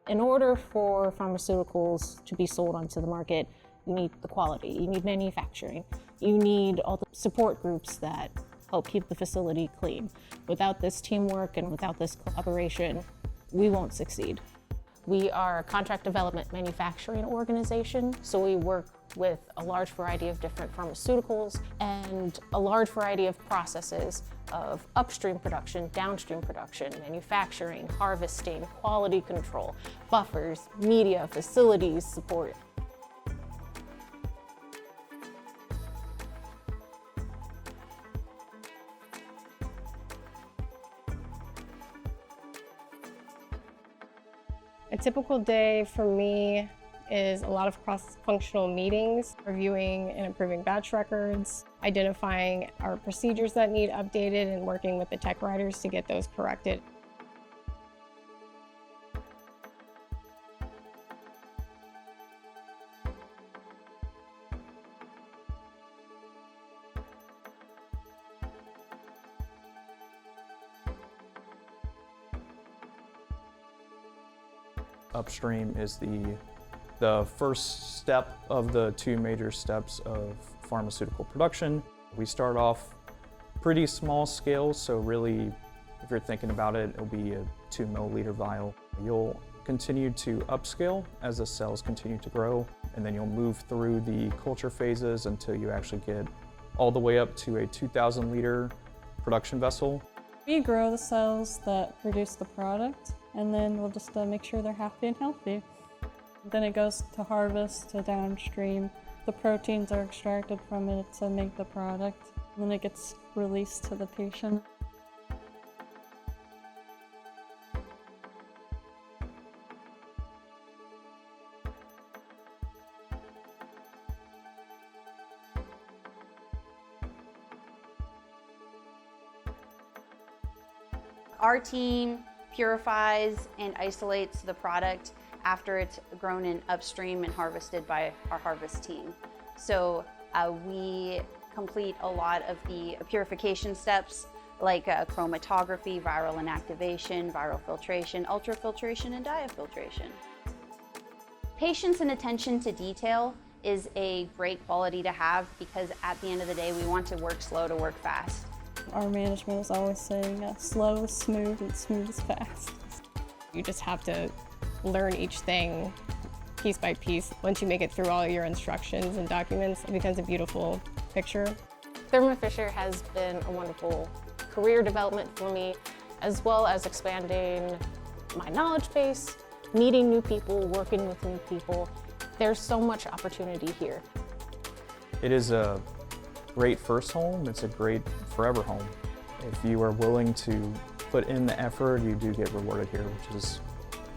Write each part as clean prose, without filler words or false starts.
In order for pharmaceuticals to be sold onto the market, you need the quality, you need manufacturing, you need all the support groups that help keep the facility clean. Without this teamwork and without this collaboration, we won't succeed. We are a contract development manufacturing organization, so we work with a large variety of different pharmaceuticals and a large variety of processes of upstream production, downstream production, manufacturing, harvesting, quality control, buffers, media, facilities support. A typical day for me is a lot of cross-functional meetings, reviewing and improving batch records, identifying our procedures that need updated, and working with the tech writers to get those corrected. Upstream is the first step of the two major steps of pharmaceutical production. We start off pretty small scale, so really, if you're thinking about it, it'll be a 2 milliliter vial. You'll continue to upscale as the cells continue to grow, and then you'll move through the culture phases until you actually get all the way up to a 2,000 liter production vessel. We grow the cells that produce the product, and then we'll just make sure they're happy and healthy. Then it goes to harvest, to downstream. The proteins are extracted from it to make the product, and then it gets released to the patient. Our team purifies and isolates the product after it's grown in upstream and harvested by our harvest team. So we complete a lot of the purification steps like chromatography, viral inactivation, viral filtration, ultrafiltration, and diafiltration. Patience and attention to detail is a great quality to have because at the end of the day, we want to work slow to work fast. Our management is always saying slow is smooth and smooth is fast. You just have to learn each thing piece by piece. Once you make it through all your instructions and documents, it becomes a beautiful picture. Thermo Fisher has been a wonderful career development for me, as well as expanding my knowledge base, meeting new people, working with new people. There's so much opportunity here. It is a great first home, it's a great forever home. If you are willing to put in the effort, you do get rewarded here, which is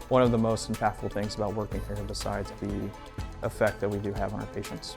one of the most impactful things about working here besides the effect that we do have on our patients.